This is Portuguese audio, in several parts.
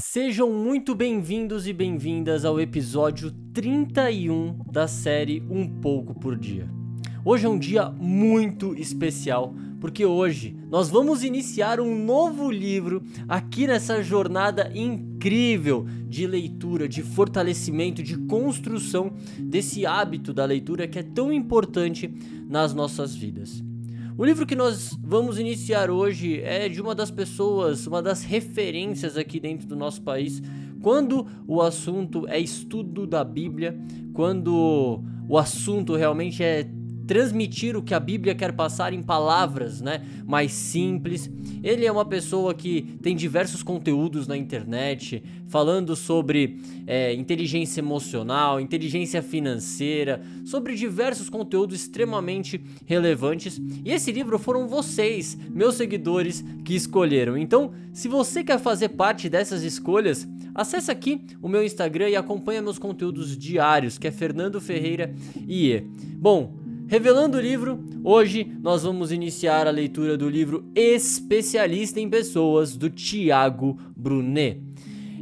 Sejam muito bem-vindos e bem-vindas ao episódio 31 da série Um Pouco por Dia. Hoje é um dia muito especial, porque hoje nós vamos iniciar um novo livro aqui nessa jornada incrível de leitura, de fortalecimento, de construção desse hábito da leitura que é tão importante nas nossas vidas. O livro que nós vamos iniciar hoje é de uma das pessoas, uma das referências aqui dentro do nosso país, quando o assunto é estudo da Bíblia, quando o assunto realmente é transmitir o que a Bíblia quer passar em palavras, mais simples. Ele é uma pessoa que tem diversos conteúdos na internet, falando sobre inteligência emocional, inteligência financeira, sobre diversos conteúdos extremamente relevantes. E esse livro foram vocês, meus seguidores, que escolheram. Então, se você quer fazer parte dessas escolhas, acesse aqui o meu Instagram e acompanha meus conteúdos diários, que é Fernando Ferreira IE. Bom, revelando o livro, hoje nós vamos iniciar a leitura do livro Especialista em Pessoas, do Tiago Brunet.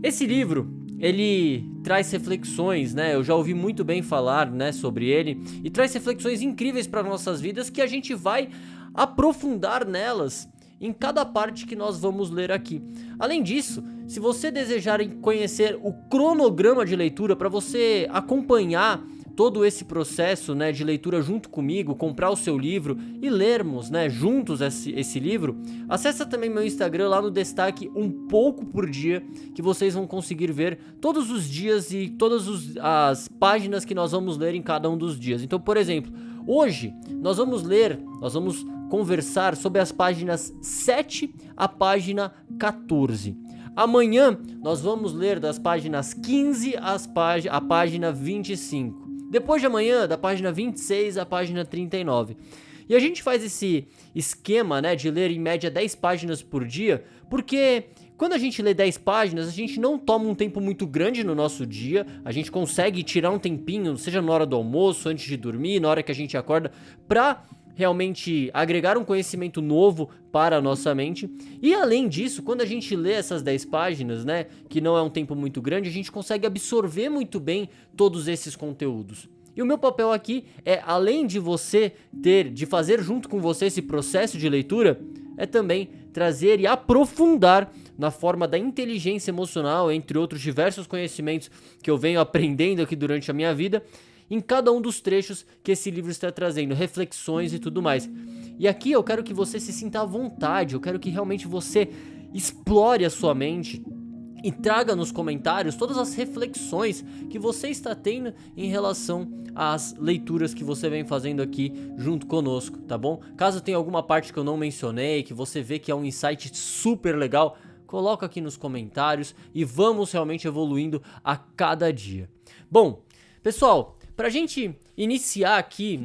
Esse livro, ele traz reflexões, eu já ouvi muito bem falar, sobre ele, e traz reflexões incríveis para nossas vidas que a gente vai aprofundar nelas em cada parte que nós vamos ler aqui. Além disso, se você desejar conhecer o cronograma de leitura para você acompanhar todo esse processo, de leitura junto comigo, comprar o seu livro e lermos, juntos esse livro, acessa também meu Instagram lá no destaque Um Pouco por Dia, que vocês vão conseguir ver todos os dias e todas as páginas que nós vamos ler em cada um dos dias. Então, por exemplo, hoje nós vamos conversar sobre as páginas 7 à página 14. Amanhã nós vamos ler das páginas 15 à página 25. Depois de amanhã, da página 26 à página 39. E a gente faz esse esquema, de ler em média 10 páginas por dia, porque quando a gente lê 10 páginas, a gente não toma um tempo muito grande no nosso dia, a gente consegue tirar um tempinho, seja na hora do almoço, antes de dormir, na hora que a gente acorda, pra realmente agregar um conhecimento novo para a nossa mente. E além disso, quando a gente lê essas 10 páginas, que não é um tempo muito grande, a gente consegue absorver muito bem todos esses conteúdos. E o meu papel aqui é, além de de fazer junto com você esse processo de leitura, é também trazer e aprofundar na forma da inteligência emocional, entre outros diversos conhecimentos que eu venho aprendendo aqui durante a minha vida, em cada um dos trechos que esse livro está trazendo, reflexões e tudo mais. E aqui eu quero que você se sinta à vontade, eu quero que realmente você explore a sua mente e traga nos comentários todas as reflexões que você está tendo em relação às leituras que você vem fazendo aqui junto conosco, tá bom? Caso tenha alguma parte que eu não mencionei, que você vê que é um insight super legal, coloca aqui nos comentários e vamos realmente evoluindo a cada dia. Bom, pessoal, pra gente iniciar aqui,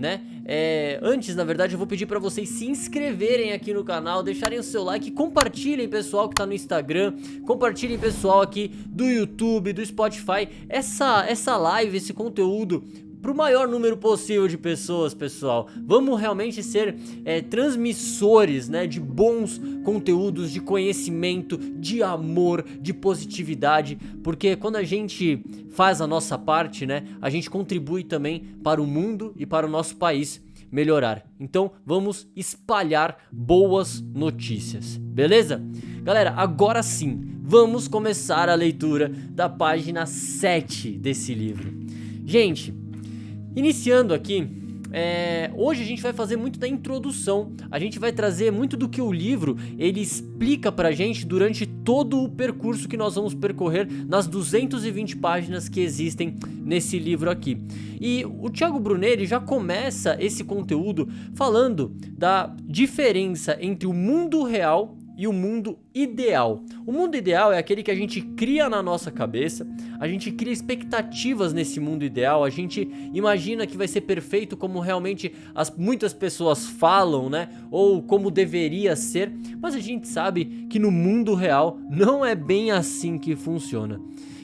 antes, na verdade, eu vou pedir pra vocês se inscreverem aqui no canal, deixarem o seu like, compartilhem, pessoal que tá no Instagram, compartilhem, pessoal aqui do YouTube, do Spotify, essa live, esse conteúdo pro maior número possível de pessoas, pessoal. Vamos realmente ser transmissores, de bons conteúdos, de conhecimento, de amor, de positividade, porque quando a gente faz a nossa parte, a gente contribui também para o mundo e para o nosso país melhorar. Então, vamos espalhar boas notícias, beleza? Galera, agora sim, vamos começar a leitura da página 7 desse livro. Gente, iniciando aqui, hoje a gente vai fazer muito da introdução, a gente vai trazer muito do que o livro ele explica pra gente durante todo o percurso que nós vamos percorrer nas 220 páginas que existem nesse livro aqui. E o Tiago Brunet ele já começa esse conteúdo falando da diferença entre o mundo real e o mundo ideal. O mundo ideal é aquele que a gente cria na nossa cabeça, a gente cria expectativas nesse mundo ideal, a gente imagina que vai ser perfeito como realmente muitas pessoas falam, né? Ou como deveria ser, mas a gente sabe que no mundo real não é bem assim que funciona.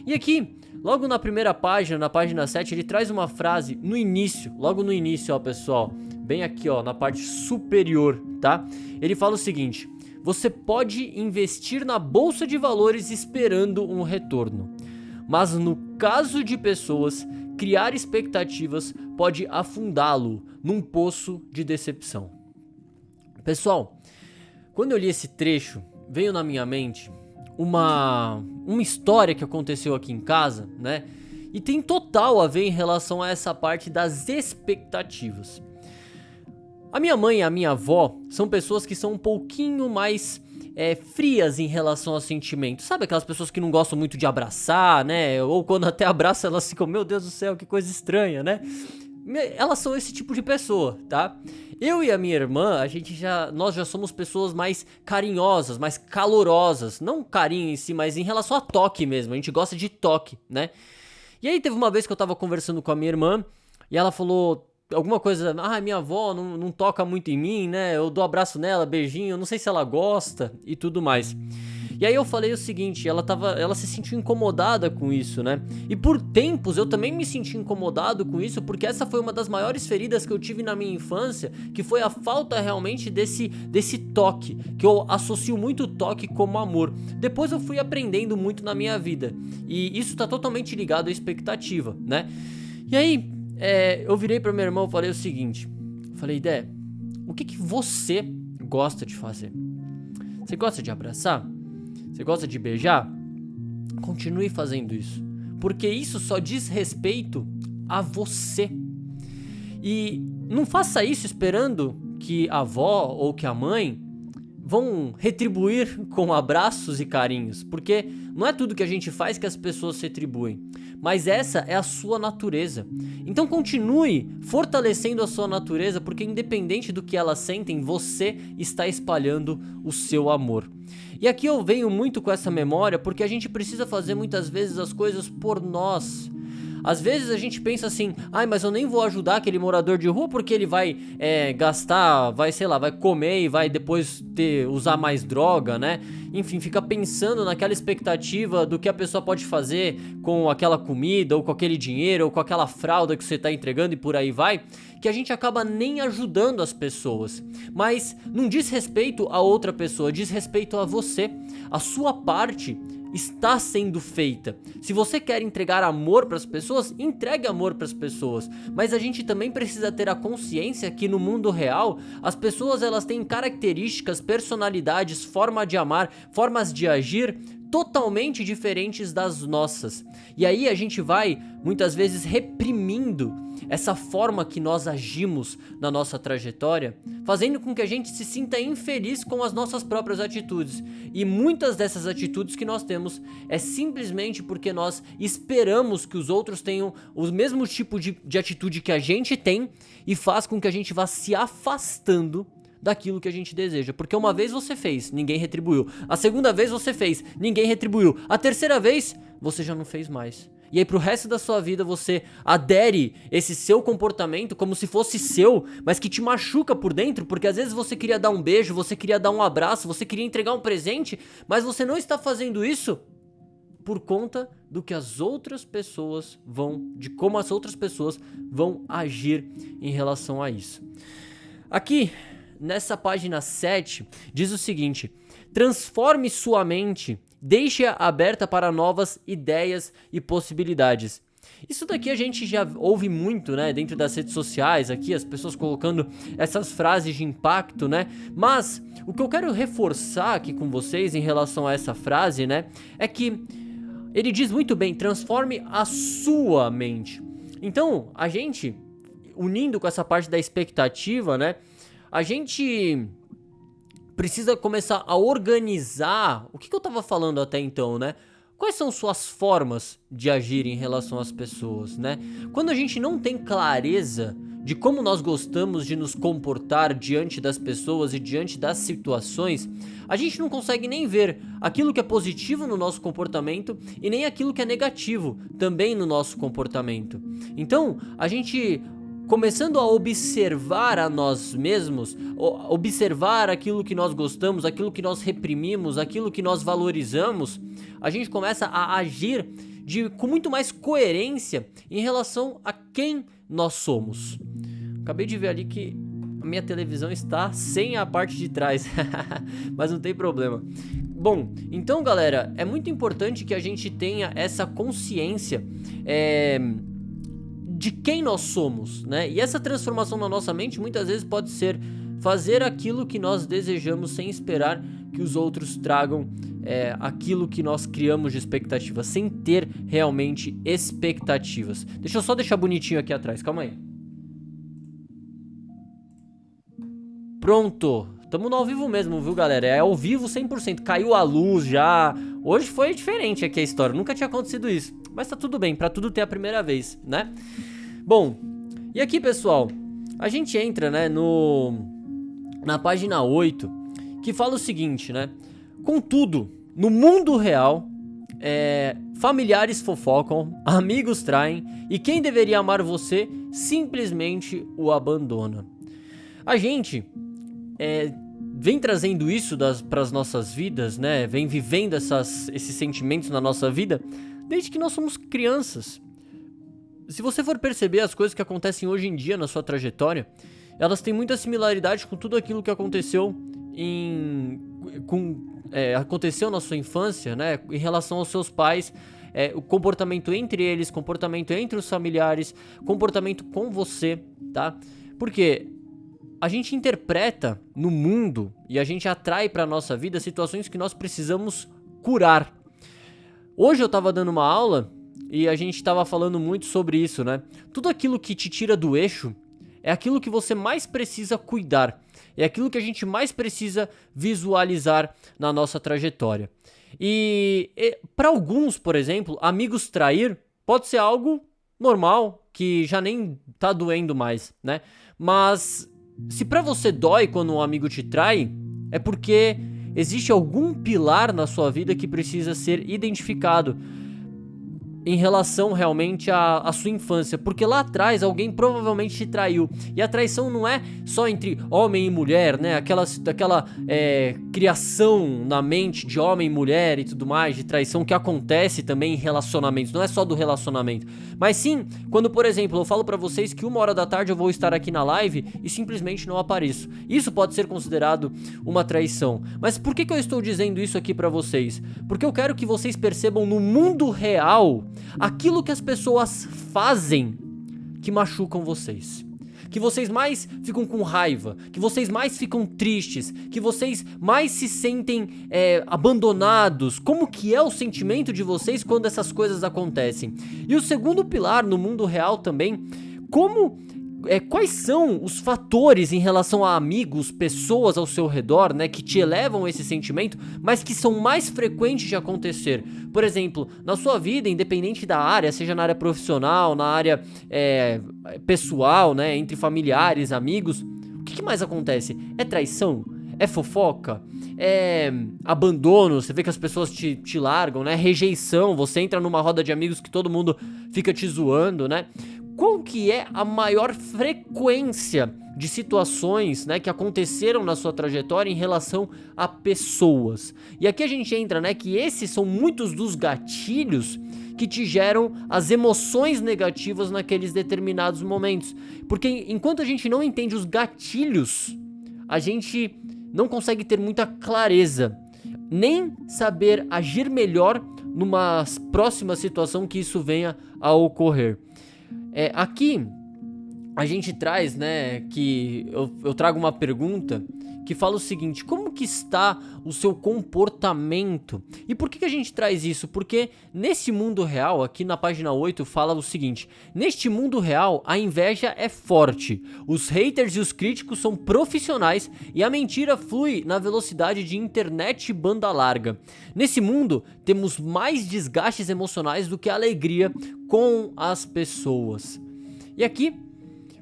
E aqui, logo na primeira página, na página 7, ele traz uma frase no início, logo no início, ó pessoal, bem aqui ó, na parte superior, tá? Ele fala o seguinte: você pode investir na bolsa de valores esperando um retorno, mas no caso de pessoas, criar expectativas pode afundá-lo num poço de decepção. Pessoal, quando eu li esse trecho, veio na minha mente uma história que aconteceu aqui em casa, né? E tem total a ver em relação a essa parte das expectativas. A minha mãe e a minha avó são pessoas que são um pouquinho mais frias em relação a sentimentos. Sabe aquelas pessoas que não gostam muito de abraçar, né? Ou quando até abraçam elas ficam, meu Deus do céu, que coisa estranha, né? Elas são esse tipo de pessoa, tá? Eu e a minha irmã, nós já somos pessoas mais carinhosas, mais calorosas. Não carinho em si, mas em relação a toque mesmo. A gente gosta de toque, né? E aí teve uma vez que eu tava conversando com a minha irmã e ela falou alguma coisa, minha avó não toca muito em mim, né? Eu dou abraço nela, beijinho, eu não sei se ela gosta e tudo mais. E aí eu falei o seguinte, ela se sentiu incomodada com isso, né? E por tempos eu também me senti incomodado com isso, porque essa foi uma das maiores feridas que eu tive na minha infância, que foi a falta realmente desse toque, que eu associo muito toque como amor. Depois eu fui aprendendo muito na minha vida, e isso tá totalmente ligado à expectativa, né? E aí, eu virei pra minha irmã e falei o seguinte, falei, Dé, o que você gosta de fazer? Você gosta de abraçar? Você gosta de beijar? Continue fazendo isso, porque isso só diz respeito a você. E não faça isso esperando que a avó ou que a mãe vão retribuir com abraços e carinhos, porque não é tudo que a gente faz que as pessoas retribuem, mas essa é a sua natureza. Então continue fortalecendo a sua natureza, porque independente do que elas sentem, você está espalhando o seu amor. E aqui eu venho muito com essa memória, porque a gente precisa fazer muitas vezes as coisas por nós. Às vezes a gente pensa assim, mas eu nem vou ajudar aquele morador de rua porque ele vai gastar, vai comer e vai depois usar mais droga, né? Enfim, fica pensando naquela expectativa do que a pessoa pode fazer com aquela comida, ou com aquele dinheiro, ou com aquela fralda que você tá entregando e por aí vai, que a gente acaba nem ajudando as pessoas. Mas não diz respeito a outra pessoa, diz respeito a você. A sua parte está sendo feita. Se você quer entregar amor para as pessoas, entregue amor para as pessoas. Mas a gente também precisa ter a consciência que no mundo real, as pessoas elas têm características, personalidades, forma de amar, formas de agir totalmente diferentes das nossas. E aí a gente vai muitas vezes reprimindo essa forma que nós agimos na nossa trajetória, fazendo com que a gente se sinta infeliz com as nossas próprias atitudes. E muitas dessas atitudes que nós temos é simplesmente porque nós esperamos que os outros tenham o mesmo tipo de atitude que a gente tem, e faz com que a gente vá se afastando daquilo que a gente deseja. Porque uma vez você fez, ninguém retribuiu. A segunda vez você fez, ninguém retribuiu. A terceira vez, você já não fez mais. E aí pro resto da sua vida você adere esse seu comportamento como se fosse seu, mas que te machuca por dentro, porque às vezes você queria dar um beijo, você queria dar um abraço, você queria entregar um presente, mas você não está fazendo isso por conta do que as outras pessoas de como as outras pessoas vão agir em relação a isso. Aqui, nessa página 7, diz o seguinte: transforme sua mente, deixe-a aberta para novas ideias e possibilidades. Isso daqui a gente já ouve muito, né, dentro das redes sociais, aqui as pessoas colocando essas frases de impacto, né? Mas o que eu quero reforçar aqui com vocês em relação a essa frase, né, é que ele diz muito bem, transforme a sua mente. Então, a gente, unindo com essa parte da expectativa, né, a gente precisa começar a organizar o que eu tava falando até então, né? quais são suas formas de agir em relação às pessoas, né? Quando a gente não tem clareza de como nós gostamos de nos comportar diante das pessoas e diante das situações, a gente não consegue nem ver aquilo que é positivo no nosso comportamento e nem aquilo que é negativo também no nosso comportamento. Então, a gente começando a observar a nós mesmos, observar aquilo que nós gostamos, aquilo que nós reprimimos, aquilo que nós valorizamos, a gente começa a agir com muito mais coerência em relação a quem nós somos. Acabei de ver ali que a minha televisão está sem a parte de trás, mas não tem problema. Bom, então galera, é muito importante que a gente tenha essa consciência de quem nós somos, né? E essa transformação na nossa mente muitas vezes pode ser fazer aquilo que nós desejamos sem esperar que os outros tragam aquilo que nós criamos de expectativas, sem ter realmente expectativas. Deixa eu só deixar bonitinho aqui atrás, calma aí. Pronto, tamo no ao vivo mesmo, viu galera? É ao vivo 100%, caiu a luz já. Hoje foi diferente aqui a história, nunca tinha acontecido isso. Mas tá tudo bem, pra tudo ter a primeira vez, né? Bom, e aqui pessoal, a gente entra, né, na página 8, que fala o seguinte, né? Contudo, no mundo real, familiares fofocam, amigos traem, e quem deveria amar você simplesmente o abandona. A gente vem trazendo isso para as nossas vidas, né? Vem vivendo esses sentimentos na nossa vida desde que nós somos crianças. Se você for perceber as coisas que acontecem hoje em dia na sua trajetória, elas têm muita similaridade com tudo aquilo que aconteceu aconteceu na sua infância, né? Em relação aos seus pais, o comportamento entre eles, comportamento entre os familiares, comportamento com você, tá? Porque a gente interpreta no mundo e a gente atrai para nossa vida situações que nós precisamos curar. Hoje eu tava dando uma aula e a gente tava falando muito sobre isso, né? Tudo aquilo que te tira do eixo é aquilo que você mais precisa cuidar. É aquilo que a gente mais precisa visualizar na nossa trajetória. E para alguns, por exemplo, amigos trair pode ser algo normal, que já nem tá doendo mais, né? Mas se pra você dói quando um amigo te trai, é porque existe algum pilar na sua vida que precisa ser identificado em relação realmente à sua infância, porque lá atrás alguém provavelmente te traiu, e a traição não é só entre homem e mulher, né, aquela criação na mente de homem e mulher e tudo mais, de traição que acontece também em relacionamentos, não é só do relacionamento, mas sim, quando por exemplo, eu falo pra vocês que 1h da tarde eu vou estar aqui na live e simplesmente não apareço, isso pode ser considerado uma traição. Mas por que eu estou dizendo isso aqui pra vocês? Porque eu quero que vocês percebam no mundo real aquilo que as pessoas fazem que machucam vocês, que vocês mais ficam com raiva, que vocês mais ficam tristes, que vocês mais se sentem abandonados. Como que é o sentimento de vocês quando essas coisas acontecem? E o segundo pilar no mundo real também, quais são os fatores em relação a amigos, pessoas ao seu redor, né, que te elevam esse sentimento, mas que são mais frequentes de acontecer? Por exemplo, na sua vida, independente da área, seja na área profissional, na área pessoal, né, entre familiares, amigos, o que mais acontece? É traição? É fofoca? É abandono? Você vê que as pessoas te largam, né? Rejeição? Você entra numa roda de amigos que todo mundo fica te zoando, né? Qual que é a maior frequência de situações, né, que aconteceram na sua trajetória em relação a pessoas? E aqui a gente entra, né, que esses são muitos dos gatilhos que te geram as emoções negativas naqueles determinados momentos. Porque enquanto a gente não entende os gatilhos, a gente não consegue ter muita clareza, nem saber agir melhor numa próxima situação que isso venha a ocorrer. Aqui a gente traz, né, que eu trago uma pergunta que fala o seguinte: como que está o seu comportamento? E por que a gente traz isso? Porque nesse mundo real, aqui na página 8 fala o seguinte: neste mundo real a inveja é forte, os haters e os críticos são profissionais e a mentira flui na velocidade de internet e banda larga. Nesse mundo temos mais desgastes emocionais do que alegria com as pessoas. E aqui,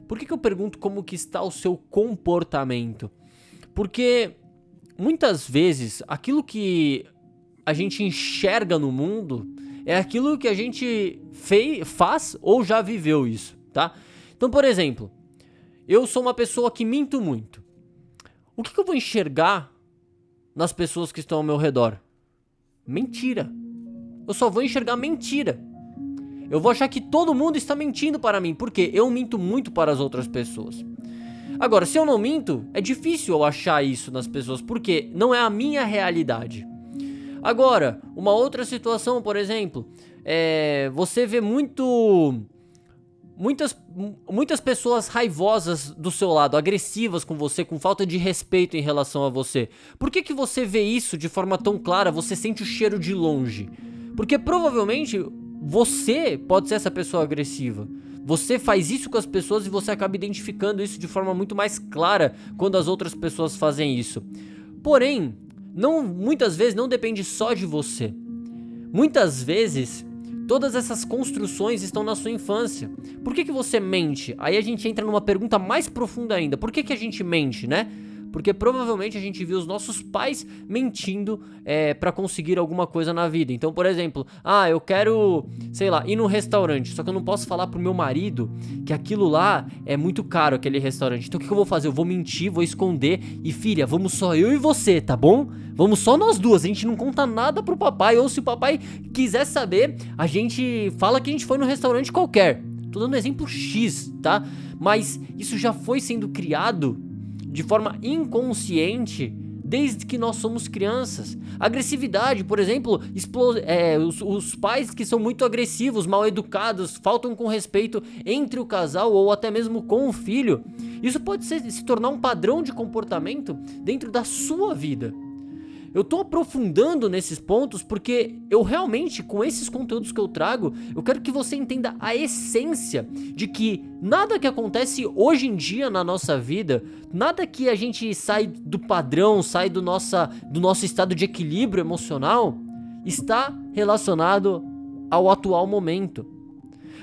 por que eu pergunto como que está o seu comportamento? Porque muitas vezes aquilo que a gente enxerga no mundo é aquilo que a gente faz ou já viveu isso, tá? Então, por exemplo, eu sou uma pessoa que minto muito. O que eu vou enxergar nas pessoas que estão ao meu redor? Mentira. Eu só vou enxergar mentira. Eu vou achar que todo mundo está mentindo para mim, porque eu minto muito para as outras pessoas. Agora, se eu não minto, é difícil eu achar isso nas pessoas, porque não é a minha realidade. Agora, uma outra situação, por exemplo, você vê muitas pessoas raivosas do seu lado, agressivas com você, com falta de respeito em relação a você. Por que você vê isso de forma tão clara? Você sente o cheiro de longe? Porque provavelmente você pode ser essa pessoa agressiva. Você faz isso com as pessoas e você acaba identificando isso de forma muito mais clara quando as outras pessoas fazem isso. Porém, muitas vezes não depende só de você. Muitas vezes, todas essas construções estão na sua infância. Por que você mente? Aí a gente entra numa pergunta mais profunda ainda. Por que a gente mente, né? Porque provavelmente a gente viu os nossos pais mentindo pra conseguir alguma coisa na vida. Então, por exemplo, eu quero, sei lá, ir num restaurante, só que eu não posso falar pro meu marido que aquilo lá é muito caro, aquele restaurante. Então o que eu vou fazer? Eu vou mentir, vou esconder e filha, vamos só eu e você, tá bom? Vamos só nós duas, a gente não conta nada pro papai, ou se o papai quiser saber, a gente fala que a gente foi num restaurante qualquer. Tô dando um exemplo X, tá? Mas isso já foi sendo criado de forma inconsciente desde que nós somos crianças. Agressividade, por exemplo, os pais que são muito agressivos, mal educados, faltam com respeito entre o casal ou até mesmo com o filho. Isso pode se tornar um padrão de comportamento dentro da sua vida. Eu tô aprofundando nesses pontos porque eu realmente, com esses conteúdos que eu trago, eu quero que você entenda a essência de que nada que acontece hoje em dia na nossa vida, nada que a gente sai do padrão, sai do nosso estado de equilíbrio emocional, está relacionado ao atual momento.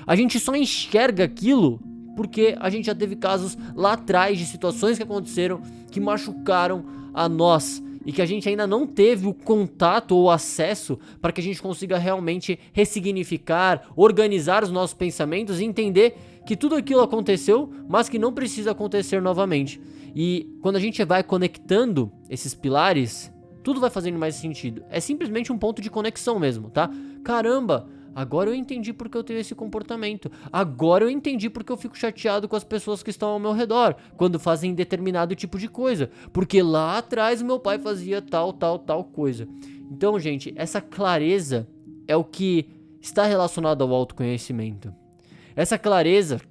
A gente só enxerga aquilo porque a gente já teve casos lá atrás de situações que aconteceram que machucaram a nós, e que a gente ainda não teve o contato ou acesso para que a gente consiga realmente ressignificar, organizar os nossos pensamentos e entender que tudo aquilo aconteceu, mas que não precisa acontecer novamente. E quando a gente vai conectando esses pilares, tudo vai fazendo mais sentido. É simplesmente um ponto de conexão mesmo, tá? Caramba! Agora eu entendi porque eu tenho esse comportamento. Agora eu entendi porque eu fico chateado com as pessoas que estão ao meu redor quando fazem determinado tipo de coisa. Porque lá atrás o meu pai fazia tal coisa. Então, gente, essa clareza é o que está relacionado ao autoconhecimento. Essa clareza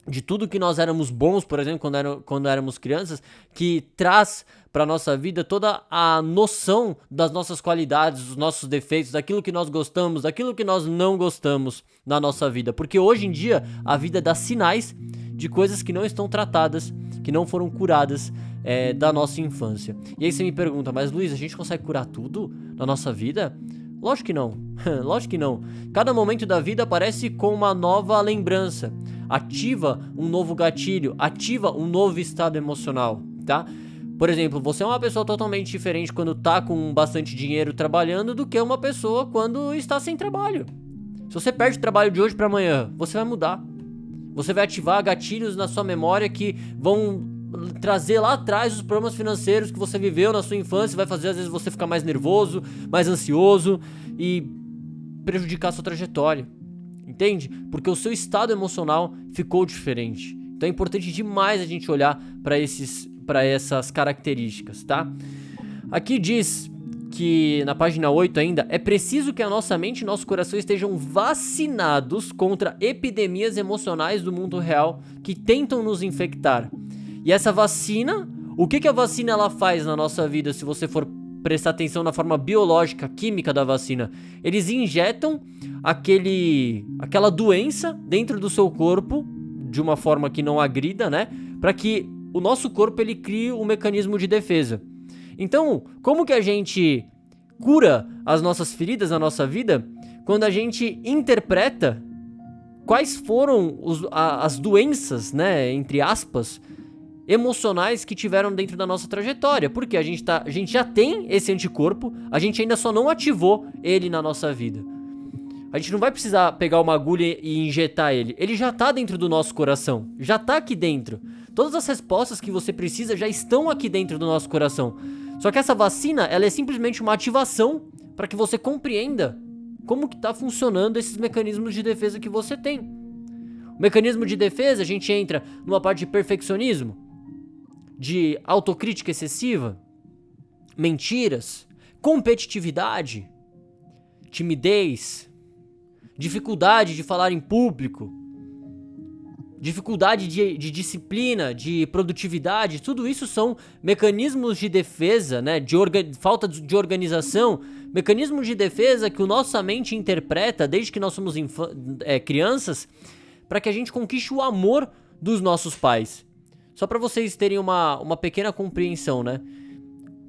de tudo que nós éramos bons, por exemplo, quando éramos crianças, que traz para nossa vida toda a noção das nossas qualidades, dos nossos defeitos, daquilo que nós gostamos, daquilo que nós não gostamos na nossa vida. Porque hoje em dia a vida dá sinais de coisas que não estão tratadas, que não foram curadas da nossa infância. E aí você me pergunta, mas Luiz, a gente consegue curar tudo na nossa vida? Lógico que não, lógico que não. Cada momento da vida aparece com uma nova lembrança, ativa um novo gatilho, ativa um novo estado emocional, tá? Por exemplo, você é uma pessoa totalmente diferente quando tá com bastante dinheiro trabalhando do que uma pessoa quando está sem trabalho. Se você perde o trabalho de hoje para amanhã, você vai mudar. Você vai ativar gatilhos na sua memória que vão trazer lá atrás os problemas financeiros que você viveu na sua infância, vai fazer às vezes você ficar mais nervoso, mais ansioso e prejudicar a sua trajetória, entende? Porque o seu estado emocional ficou diferente. Então é importante demais a gente olhar para essas características, tá? Aqui diz que na página 8 ainda, é preciso que a nossa mente e nosso coração estejam vacinados contra epidemias emocionais do mundo real que tentam nos infectar. E essa vacina O que a vacina ela faz na nossa vida, se você for prestar atenção na forma biológica, química da vacina? Eles injetam aquela doença dentro do seu corpo, de uma forma que não agrida, né? Para que o nosso corpo ele crie um mecanismo de defesa. Então, como que a gente cura as nossas feridas na nossa vida? Quando a gente interpreta quais foram as doenças, né, entre aspas, emocionais que tiveram dentro da nossa trajetória. Porque a gente já tem esse anticorpo, a gente ainda só não ativou ele na nossa vida. A gente não vai precisar pegar uma agulha e injetar ele. Ele já tá dentro do nosso coração, já tá aqui dentro. Todas as respostas que você precisa já estão aqui dentro do nosso coração. Só que essa vacina, ela é simplesmente uma ativação para que você compreenda como que tá funcionando esses mecanismos de defesa que você tem. O mecanismo de defesa, a gente entra numa parte de perfeccionismo, de autocrítica excessiva, mentiras, competitividade, timidez, dificuldade de falar em público, dificuldade de disciplina, de produtividade. Tudo isso são mecanismos de defesa, né? Falta de organização, mecanismos de defesa que a nossa mente interpreta desde que nós somos crianças, para que a gente conquiste o amor dos nossos pais. Só para vocês terem uma pequena compreensão, né?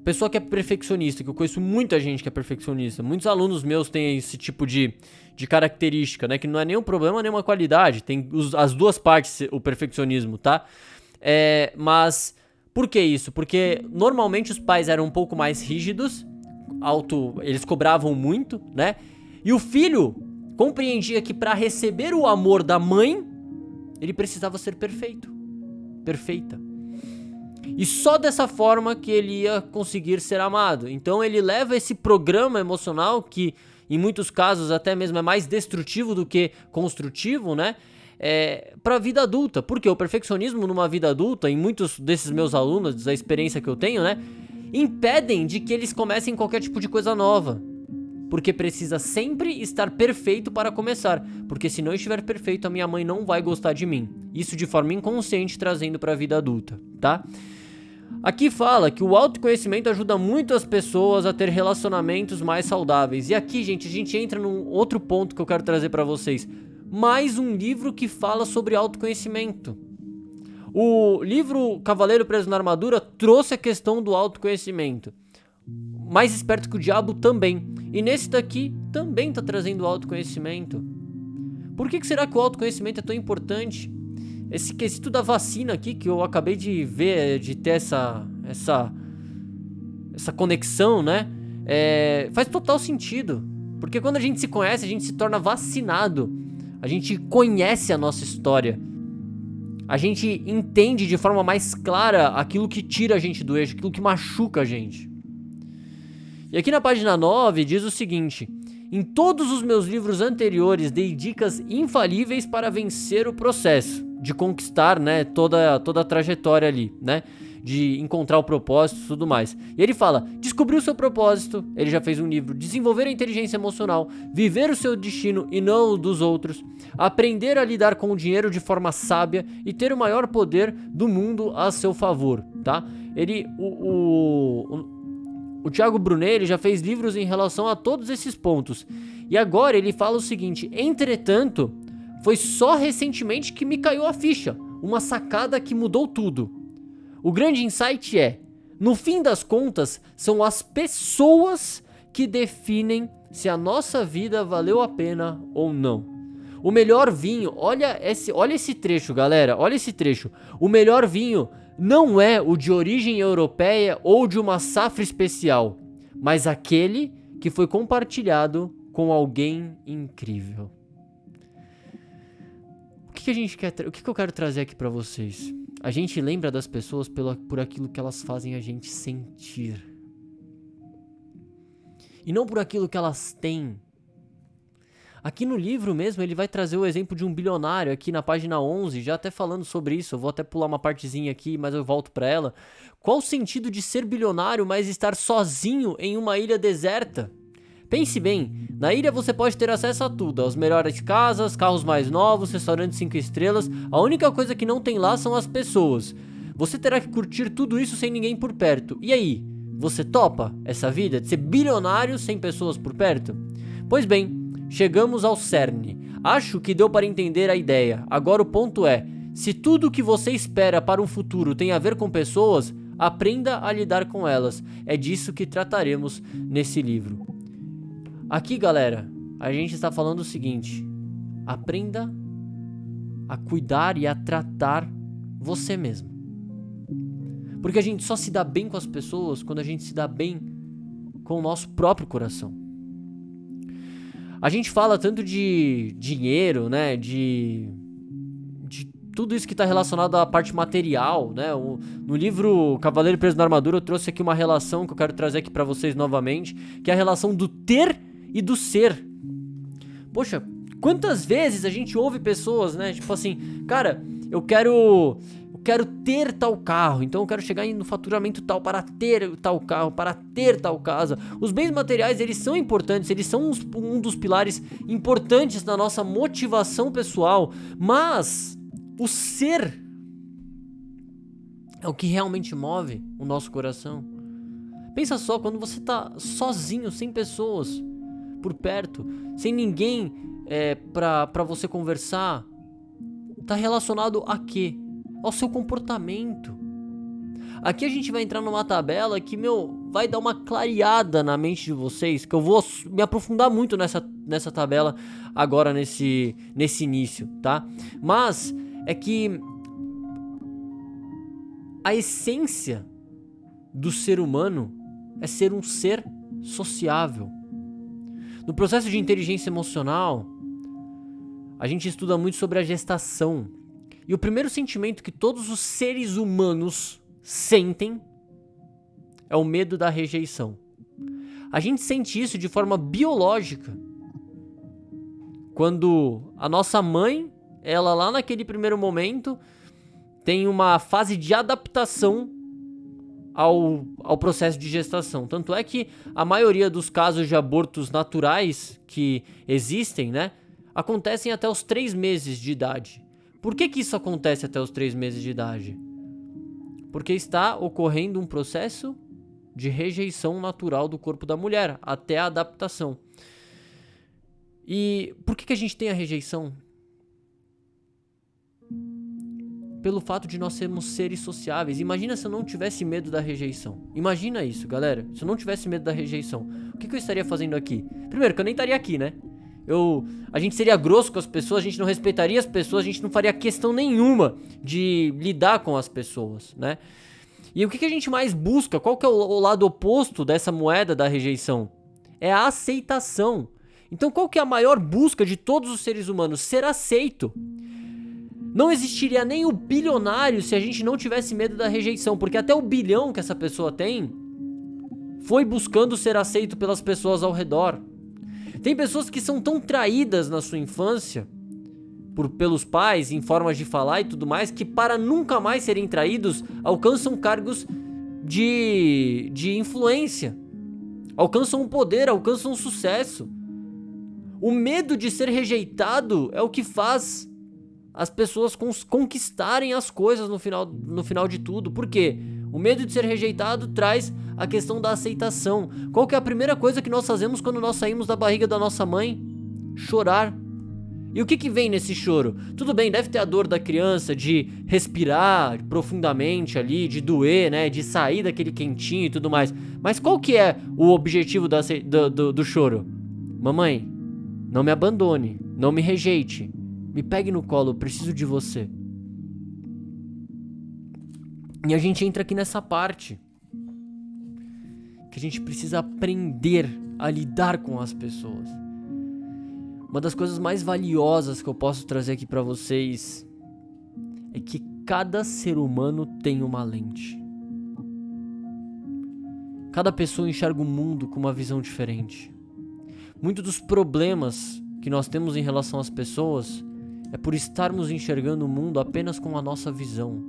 Pessoa que é perfeccionista, que eu conheço muita gente que é perfeccionista, muitos alunos meus têm esse tipo de característica, né? Que não é nenhum problema, nem uma qualidade, tem as duas partes o perfeccionismo, tá? Mas por que isso? Porque normalmente os pais eram um pouco mais rígidos, eles cobravam muito, né? E o filho compreendia que para receber o amor da mãe, ele precisava ser perfeita. E só dessa forma que ele ia conseguir ser amado. Então ele leva esse programa emocional, que em muitos casos até mesmo é mais destrutivo do que construtivo, né? Pra vida adulta. Porque o perfeccionismo numa vida adulta, em muitos desses meus alunos, da experiência que eu tenho, né? Impedem de que eles comecem qualquer tipo de coisa nova. Porque precisa sempre estar perfeito para começar. Porque se não estiver perfeito, a minha mãe não vai gostar de mim. Isso de forma inconsciente, trazendo para a vida adulta, tá? Aqui fala que o autoconhecimento ajuda muito as pessoas a ter relacionamentos mais saudáveis. E aqui, gente, a gente entra num outro ponto que eu quero trazer para vocês. Mais um livro que fala sobre autoconhecimento. O livro Cavaleiro Preso na Armadura trouxe a questão do autoconhecimento. Mais Esperto que o Diabo também. E nesse daqui também tá trazendo autoconhecimento. Por que será que o autoconhecimento é tão importante? Esse quesito da vacina aqui, que eu acabei de ver, de ter essa conexão, né? Faz total sentido. Porque quando a gente se conhece, a gente se torna vacinado. A gente conhece a nossa história. A gente entende de forma mais clara aquilo que tira a gente do eixo, aquilo que machuca a gente. E aqui na página 9 diz o seguinte: em todos os meus livros anteriores dei dicas infalíveis para vencer o processo de conquistar, né, toda a trajetória ali, né, de encontrar o propósito e tudo mais. E ele fala: descobrir o seu propósito, ele já fez um livro, desenvolver a inteligência emocional, viver o seu destino e não o dos outros, aprender a lidar com o dinheiro de forma sábia e ter o maior poder do mundo a seu favor, tá? O Thiago Brunet, ele já fez livros em relação a todos esses pontos. E agora ele fala o seguinte: entretanto, foi só recentemente que me caiu a ficha, uma sacada que mudou tudo. O grande insight é: no fim das contas, são as pessoas que definem se a nossa vida valeu a pena ou não. O melhor vinho, olha esse trecho, galera, olha esse trecho. O melhor vinho não é o de origem europeia ou de uma safra especial, mas aquele que foi compartilhado com alguém incrível. O que eu quero trazer aqui pra vocês? A gente lembra das pessoas por aquilo que elas fazem a gente sentir. E não por aquilo que elas têm. Aqui no livro mesmo, ele vai trazer o exemplo de um bilionário aqui na página 11, já até falando sobre isso. Eu vou até pular uma partezinha aqui, mas eu volto pra ela. Qual o sentido de ser bilionário, mas estar sozinho em uma ilha deserta? Pense bem, na ilha você pode ter acesso a tudo, às melhores casas, carros mais novos, restaurantes 5 estrelas. A única coisa que não tem lá são as pessoas. Você terá que curtir tudo isso sem ninguém por perto. E aí, você topa essa vida de ser bilionário sem pessoas por perto? Pois bem, chegamos ao cerne. Acho que deu para entender a ideia. Agora o ponto é, se tudo o que você espera para um futuro tem a ver com pessoas, aprenda a lidar com elas. É disso que trataremos nesse livro. Aqui, galera, a gente está falando o seguinte: aprenda a cuidar e a tratar você mesmo. Porque a gente só se dá bem com as pessoas quando a gente se dá bem com o nosso próprio coração. A gente fala tanto de dinheiro, né, de tudo isso que está relacionado à parte material, né? No livro Cavaleiro Preso na Armadura eu trouxe aqui uma relação que eu quero trazer aqui para vocês novamente, que é a relação do ter e do ser. Poxa, quantas vezes a gente ouve pessoas, né, tipo assim, cara, eu quero ter tal carro, então eu quero chegar no faturamento tal para ter tal carro, para ter tal casa. Os bens materiais, eles são importantes, eles são um dos pilares importantes da nossa motivação pessoal, mas o ser é o que realmente move o nosso coração. Pensa só, quando você tá sozinho, sem pessoas por perto, sem ninguém pra você conversar, tá relacionado a quê? Ao seu comportamento. Aqui a gente vai entrar numa tabela que, vai dar uma clareada na mente de vocês, que eu vou me aprofundar muito nessa tabela agora nesse início, tá? Mas é que a essência do ser humano é ser um ser sociável. No processo de inteligência emocional, a gente estuda muito sobre a gestação. E o primeiro sentimento que todos os seres humanos sentem é o medo da rejeição. A gente sente isso de forma biológica. Quando a nossa mãe, ela lá naquele primeiro momento, tem uma fase de adaptação ao processo de gestação. Tanto é que a maioria dos casos de abortos naturais que existem, né, acontecem até os 3 meses de idade. Por que isso acontece até os 3 meses de idade? Porque está ocorrendo um processo de rejeição natural do corpo da mulher, até a adaptação. E por que a gente tem a rejeição? Pelo fato de nós sermos seres sociáveis. Imagina se eu não tivesse medo da rejeição. Imagina isso, galera. Se eu não tivesse medo da rejeição, o que eu estaria fazendo aqui? Primeiro, que eu nem estaria aqui, né? A gente seria grosso com as pessoas, a gente não respeitaria as pessoas, a gente não faria questão nenhuma de lidar com as pessoas, né? E o que a gente mais busca? Qual que é o lado oposto dessa moeda da rejeição? É a aceitação. Então qual que é a maior busca de todos os seres humanos? Ser aceito. Não existiria nem o bilionário se a gente não tivesse medo da rejeição, porque até o bilhão que essa pessoa tem foi buscando ser aceito pelas pessoas ao redor. Tem pessoas que são tão traídas na sua infância pelos pais, em formas de falar e tudo mais, que para nunca mais serem traídos, alcançam cargos de influência, alcançam um poder, alcançam um sucesso. O medo de ser rejeitado é o que faz as pessoas conquistarem as coisas no final de tudo. Por quê? O medo de ser rejeitado traz a questão da aceitação. Qual que é a primeira coisa que nós fazemos quando nós saímos da barriga da nossa mãe? Chorar. E o que vem nesse choro? Tudo bem, deve ter a dor da criança de respirar profundamente ali, de doer, né? De sair daquele quentinho e tudo mais. Mas qual que é o objetivo do choro? Mamãe, não me abandone, não me rejeite. Me pegue no colo, eu preciso de você. E a gente entra aqui nessa parte que a gente precisa aprender a lidar com as pessoas. Uma das coisas mais valiosas que eu posso trazer aqui pra vocês é que cada ser humano tem uma lente. Cada pessoa enxerga o mundo com uma visão diferente. Muitos dos problemas que nós temos em relação às pessoas é por estarmos enxergando o mundo apenas com a nossa visão.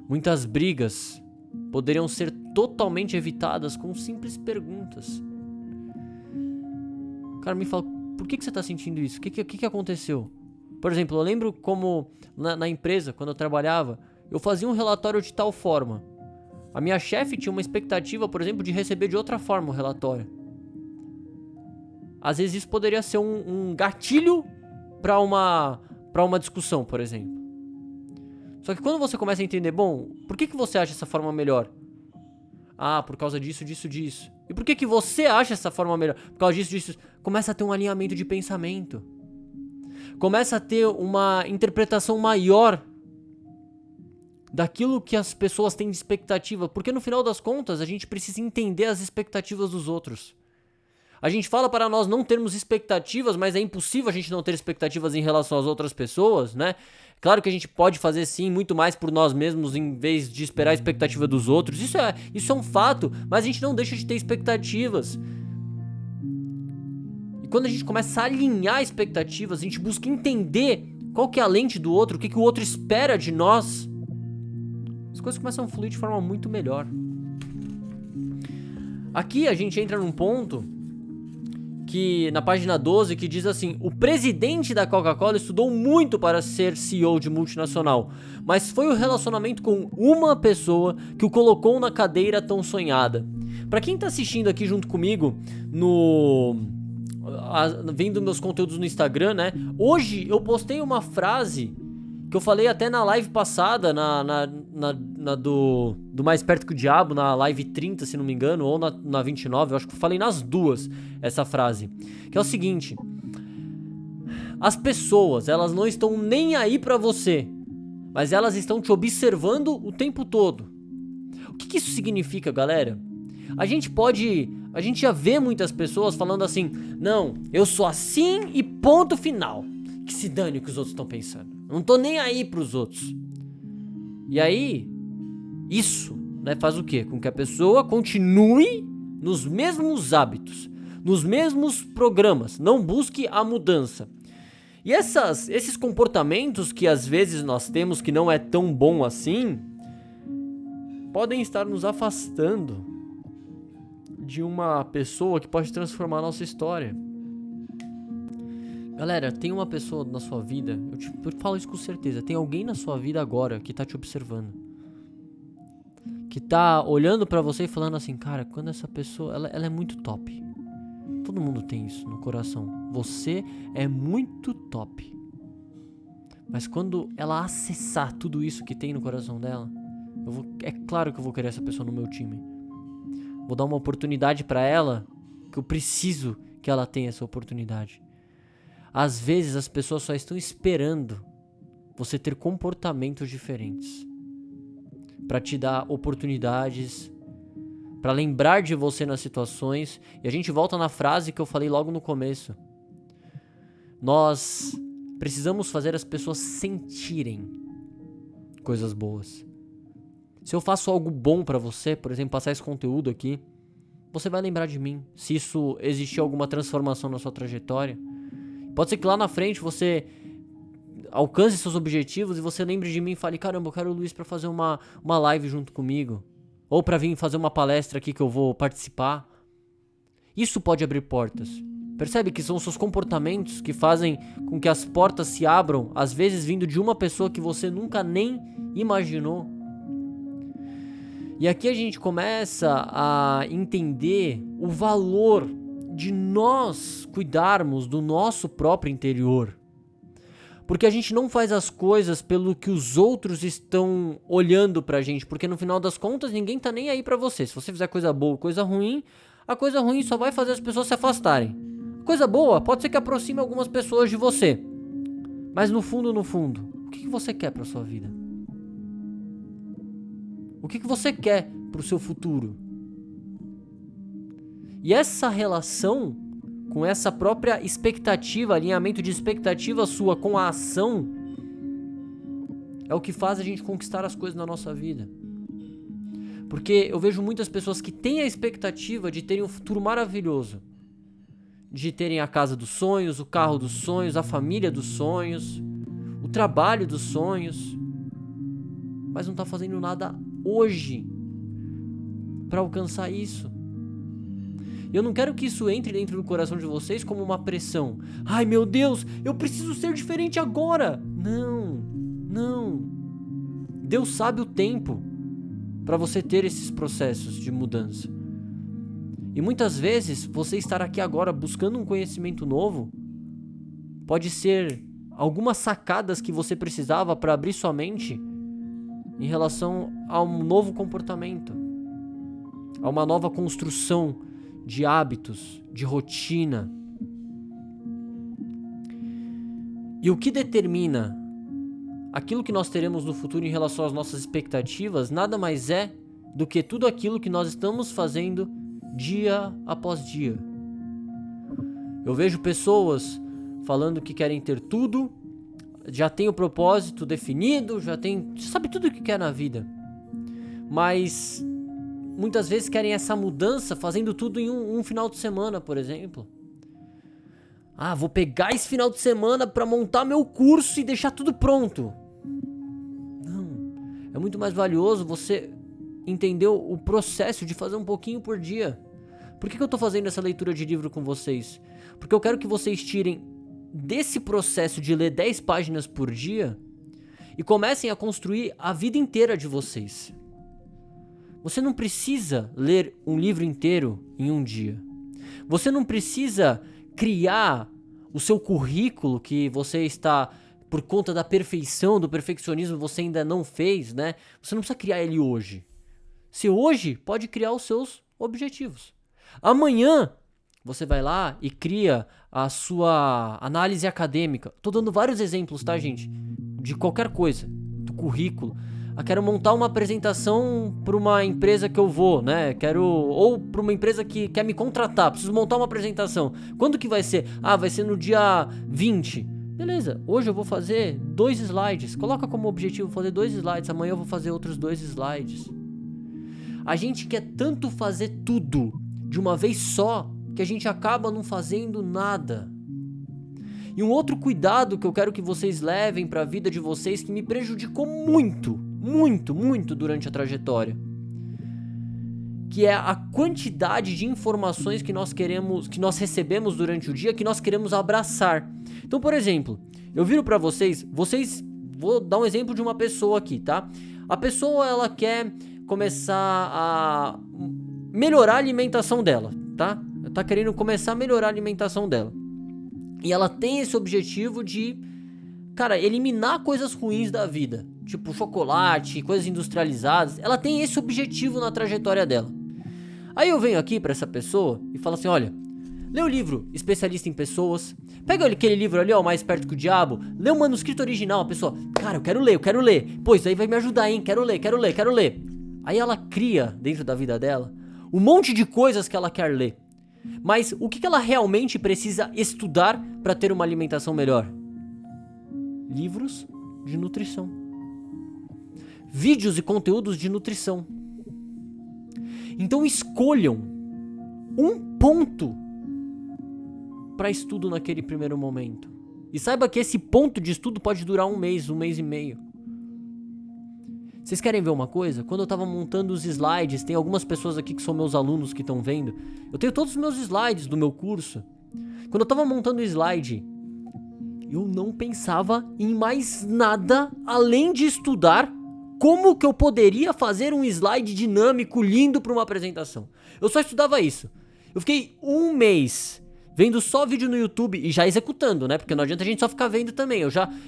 Muitas brigas poderiam ser totalmente evitadas com simples perguntas. O cara me fala, por que você está sentindo isso? O que aconteceu? Por exemplo, eu lembro como na empresa, quando eu trabalhava, eu fazia um relatório de tal forma. A minha chefe tinha uma expectativa, por exemplo, de receber de outra forma o relatório. Às vezes isso poderia ser um gatilho para uma discussão, por exemplo. Só que quando você começa a entender, bom, por que você acha essa forma melhor? Ah, por causa disso, disso, disso. E por que você acha essa forma melhor? Por causa disso, disso. Começa a ter um alinhamento de pensamento. Começa a ter uma interpretação maior daquilo que as pessoas têm de expectativa. Porque no final das contas, a gente precisa entender as expectativas dos outros. A gente fala para nós não termos expectativas, mas é impossível a gente não ter expectativas em relação às outras pessoas, né? Claro que a gente pode fazer sim muito mais por nós mesmos em vez de esperar a expectativa dos outros. Isso é um fato, mas a gente não deixa de ter expectativas. E quando a gente começa a alinhar expectativas, a gente busca entender qual que é a lente do outro, o que o outro espera de nós, as coisas começam a fluir de forma muito melhor. Aqui a gente entra num ponto que na página 12 que diz assim: o presidente da Coca-Cola estudou muito para ser CEO de multinacional, mas foi o relacionamento com uma pessoa que o colocou na cadeira tão sonhada. Pra quem tá assistindo aqui junto comigo vendo meus conteúdos no Instagram, né? Hoje eu postei uma frase que eu falei até na live passada, do Mais Perto que o Diabo, na live 30, se não me engano, ou na 29, eu acho que eu falei nas duas essa frase, que é o seguinte: as pessoas, elas não estão nem aí pra você, mas elas estão te observando o tempo todo. O que isso significa, galera? A gente já vê muitas pessoas falando assim: não, eu sou assim e ponto final. Que se dane o que os outros estão pensando. Não tô nem aí pros outros. E aí, isso, né, faz o quê? Com que a pessoa continue nos mesmos hábitos, nos mesmos programas, não busque a mudança. E esses comportamentos que às vezes nós temos que não é tão bom assim, podem estar nos afastando de uma pessoa que pode transformar a nossa história. Galera, tem uma pessoa na sua vida, eu falo isso com certeza, tem alguém na sua vida agora que tá te observando, que tá olhando pra você e falando assim: cara, quando essa pessoa, ela é muito top. Todo mundo tem isso no coração. Você é muito top. Mas quando ela acessar tudo isso que tem no coração dela, é claro que eu vou querer essa pessoa no meu time. Vou dar uma oportunidade pra ela, que eu preciso que ela tenha essa oportunidade. Às vezes as pessoas só estão esperando você ter comportamentos diferentes para te dar oportunidades, para lembrar de você nas situações. E a gente volta na frase que eu falei logo no começo. Nós precisamos fazer as pessoas sentirem coisas boas. Se eu faço algo bom para você, por exemplo, passar esse conteúdo aqui, você vai lembrar de mim. Se isso existir alguma transformação na sua trajetória, pode ser que lá na frente você alcance seus objetivos e você lembre de mim e fale: caramba, eu quero o Luiz pra fazer uma live junto comigo. Ou pra vir fazer uma palestra aqui que eu vou participar. Isso pode abrir portas. Percebe que são os seus comportamentos que fazem com que as portas se abram, às vezes vindo de uma pessoa que você nunca nem imaginou. E aqui a gente começa a entender o valor de nós cuidarmos do nosso próprio interior. Porque a gente não faz as coisas pelo que os outros estão olhando pra gente, porque no final das contas ninguém tá nem aí pra você. Se você fizer coisa boa ou coisa ruim, a coisa ruim só vai fazer as pessoas se afastarem. Coisa boa pode ser que aproxime algumas pessoas de você. Mas no fundo, o que você quer pra sua vida? O que você quer pro seu futuro? E essa relação com essa própria expectativa, alinhamento de expectativa sua com a ação, é o que faz a gente conquistar as coisas na nossa vida. Porque eu vejo muitas pessoas que têm a expectativa de terem um futuro maravilhoso, de terem a casa dos sonhos, o carro dos sonhos, a família dos sonhos, o trabalho dos sonhos, mas não tá fazendo nada hoje para alcançar isso. E eu não quero que isso entre dentro do coração de vocês como uma pressão. Ai, meu Deus, eu preciso ser diferente agora. Não. Deus sabe o tempo para você ter esses processos de mudança. E muitas vezes, você estar aqui agora buscando um conhecimento novo pode ser algumas sacadas que você precisava para abrir sua mente em relação a um novo comportamento, a uma nova construção de hábitos, de rotina. E o que determina aquilo que nós teremos no futuro em relação às nossas expectativas nada mais é do que tudo aquilo que nós estamos fazendo dia após dia. Eu vejo pessoas falando que querem ter tudo, já tem o propósito definido, já sabe tudo o que quer na vida, mas muitas vezes querem essa mudança fazendo tudo em um final de semana, por exemplo. Vou pegar esse final de semana para montar meu curso e deixar tudo pronto. Não, é muito mais valioso você entender o processo de fazer um pouquinho por dia. Por que eu tô fazendo essa leitura de livro com vocês? Porque eu quero que vocês tirem desse processo de ler 10 páginas por dia e comecem a construir a vida inteira de vocês. Você não precisa ler um livro inteiro em um dia. Você não precisa criar o seu currículo que você está, por conta da perfeição, do perfeccionismo, você ainda não fez, né? Você não precisa criar ele hoje. Se hoje, pode criar os seus objetivos. Amanhã, você vai lá e cria a sua análise acadêmica. Tô dando vários exemplos, tá, gente? De qualquer coisa, do currículo. Quero montar uma apresentação para uma empresa que eu vou, né? Ou para uma empresa que quer me contratar. Preciso montar uma apresentação. Quando que vai ser? Vai ser no dia 20. Beleza, hoje eu vou fazer 2 slides. Coloca como objetivo fazer 2 slides. Amanhã eu vou fazer outros 2 slides. A gente quer tanto fazer tudo de uma vez só que a gente acaba não fazendo nada. E um outro cuidado que eu quero que vocês levem para a vida de vocês, que me prejudicou muito durante a trajetória, que é a quantidade de informações que nós recebemos durante o dia, que nós queremos abraçar. Então, por exemplo, eu viro para vocês, vou dar um exemplo de uma pessoa aqui, tá? A pessoa, ela quer começar a melhorar a alimentação dela, tá? Tá querendo começar a melhorar a alimentação dela. E ela tem esse objetivo de, eliminar coisas ruins da vida, tipo chocolate, coisas industrializadas. Ela tem esse objetivo na trajetória dela. Aí eu venho aqui pra essa pessoa e falo assim, olha, lê o livro Especialista em Pessoas, pega aquele livro ali, ó, Mais Perto que o Diabo, lê o manuscrito original. A pessoa, eu quero ler, pô, isso aí vai me ajudar, hein, quero ler. Aí ela cria dentro da vida dela um monte de coisas que ela quer ler. Mas o que ela realmente precisa estudar para ter uma alimentação melhor? Livros de nutrição. Vídeos e conteúdos de nutrição. Então escolham um ponto para estudo naquele primeiro momento. E saiba que esse ponto de estudo pode durar um mês e meio. Vocês querem ver uma coisa? Quando eu tava montando os slides, tem algumas pessoas aqui que são meus alunos que estão vendo. Eu tenho todos os meus slides do meu curso. Quando eu tava montando o slide, eu não pensava em mais nada além de estudar como que eu poderia fazer um slide dinâmico lindo para uma apresentação. Eu só estudava isso. Eu fiquei um mês vendo só vídeo no YouTube e já executando, né? Porque não adianta a gente só ficar vendo também.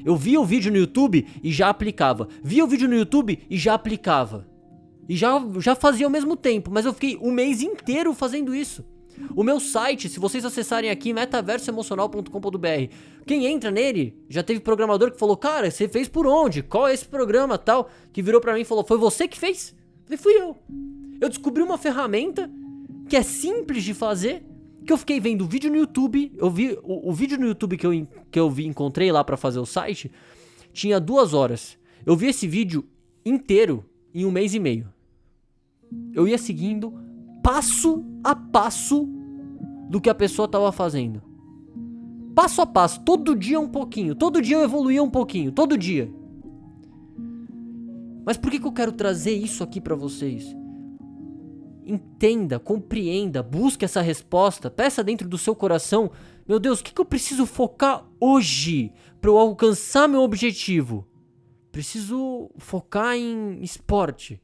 Eu via o vídeo no YouTube e já aplicava. Via o vídeo no YouTube e já aplicava. E já fazia ao mesmo tempo. Mas eu fiquei um mês inteiro fazendo isso. O meu site, se vocês acessarem aqui, metaversoemocional.com.br, quem entra nele, já teve programador que falou, cara, você fez por onde? Qual é esse programa tal? Que virou pra mim e falou, foi você que fez? Eu falei, fui eu. Eu descobri uma ferramenta que é simples de fazer, que eu fiquei vendo vídeo no YouTube. Eu vi o vídeo no YouTube que eu encontrei lá pra fazer o site, tinha 2 horas. Eu vi esse vídeo inteiro em um mês e meio. Eu ia seguindo passo a passo do que a pessoa tava fazendo. Passo a passo, todo dia um pouquinho. Todo dia eu evoluía um pouquinho, todo dia. Mas por que eu quero trazer isso aqui pra vocês? entenda, compreenda, busque essa resposta, peça dentro do seu coração, meu Deus, o que eu preciso focar hoje para eu alcançar meu objetivo? Preciso focar em esporte,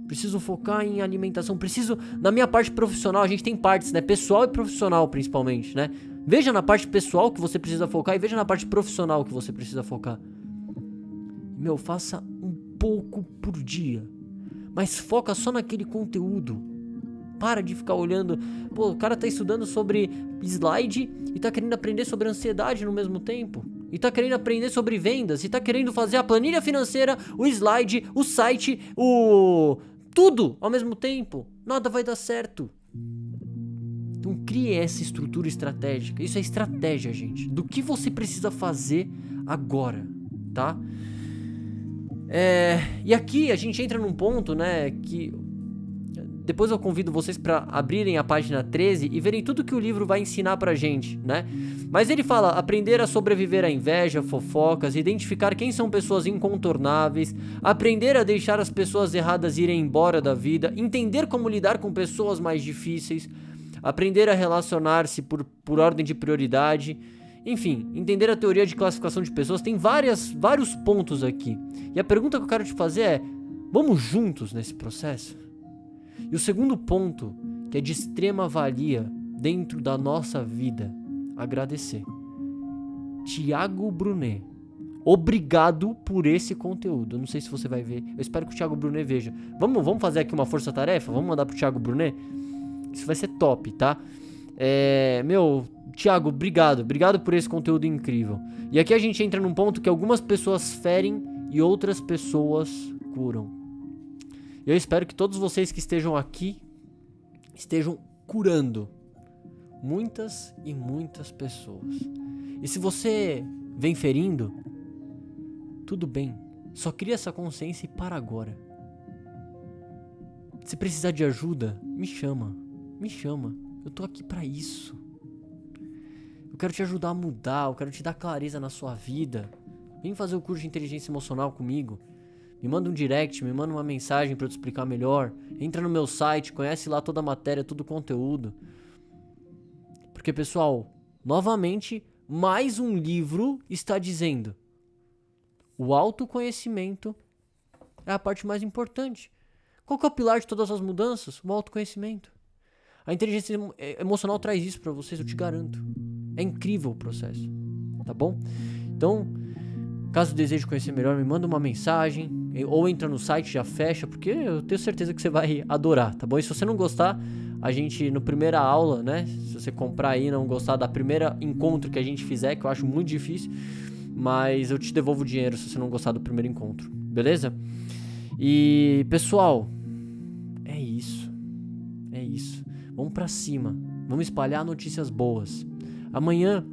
preciso focar em alimentação, preciso, na minha parte profissional, a gente tem partes, né, pessoal e profissional principalmente, né? Veja na parte pessoal que você precisa focar e veja na parte profissional que você precisa focar. Meu, faça um pouco por dia, mas foca só naquele conteúdo. Para de ficar olhando, pô, o cara tá estudando sobre slide e tá querendo aprender sobre ansiedade no mesmo tempo. E tá querendo aprender sobre vendas, e tá querendo fazer a planilha financeira, o slide, o site, tudo ao mesmo tempo. Nada vai dar certo. Então crie essa estrutura estratégica. Isso é estratégia, gente. Do que você precisa fazer agora, tá? E aqui a gente entra num ponto, né, que depois eu convido vocês para abrirem a página 13 e verem tudo que o livro vai ensinar pra gente, né? Mas ele fala: aprender a sobreviver à inveja, fofocas, identificar quem são pessoas incontornáveis, aprender a deixar as pessoas erradas irem embora da vida, entender como lidar com pessoas mais difíceis, aprender a relacionar-se por ordem de prioridade, enfim, entender a teoria de classificação de pessoas. Tem vários pontos aqui. E a pergunta que eu quero te fazer é: vamos juntos nesse processo? E o segundo ponto, que é de extrema valia dentro da nossa vida, agradecer. Thiago Brunet, obrigado por esse conteúdo. Eu não sei se você vai ver, eu espero que o Thiago Brunet veja. Vamos fazer aqui uma força-tarefa? Vamos mandar pro Thiago Brunet? Isso vai ser top, tá? Thiago, obrigado por esse conteúdo incrível. E aqui a gente entra num ponto que algumas pessoas ferem e outras pessoas curam. Eu espero que todos vocês que estejam aqui estejam curando muitas e muitas pessoas. E se você vem ferindo, tudo bem. Só cria essa consciência e para agora. Se precisar de ajuda, me chama. Eu tô aqui pra isso. Eu quero te ajudar a mudar, eu quero te dar clareza na sua vida. Vem fazer o curso de inteligência emocional comigo. Me manda um direct, me manda uma mensagem pra eu te explicar melhor. Entra no meu site, conhece lá toda a matéria, todo o conteúdo. Porque, pessoal, novamente, mais um livro está dizendo: o autoconhecimento é a parte mais importante. Qual que é o pilar de todas as mudanças? O autoconhecimento. A inteligência emocional traz isso pra vocês, eu te garanto. É incrível o processo, tá bom? Então, caso deseje conhecer melhor, me manda uma mensagem ou entra no site, já fecha, porque eu tenho certeza que você vai adorar, tá bom? E se você não gostar, a gente, no primeira aula, né? Se você comprar aí e não gostar da primeira encontro que a gente fizer, que eu acho muito difícil, mas eu te devolvo o dinheiro se você não gostar do primeiro encontro, beleza? E, pessoal, é isso. Vamos pra cima, vamos espalhar notícias boas. Amanhã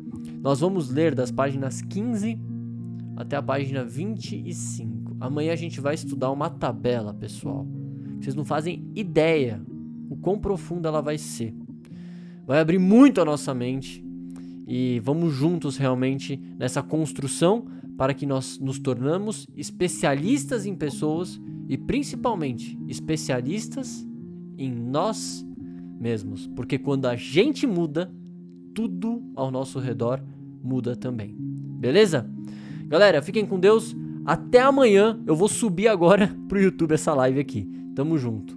nós vamos ler das páginas 15 até a página 25. Amanhã a gente vai estudar uma tabela, pessoal. Vocês não fazem ideia o quão profunda ela vai ser. Vai abrir muito a nossa mente e vamos juntos realmente nessa construção para que nós nos tornamos especialistas em pessoas e principalmente especialistas em nós mesmos. Porque quando a gente muda, tudo ao nosso redor muda também. Beleza? Galera, fiquem com Deus. Até amanhã. Eu vou subir agora pro YouTube essa live aqui. Tamo junto.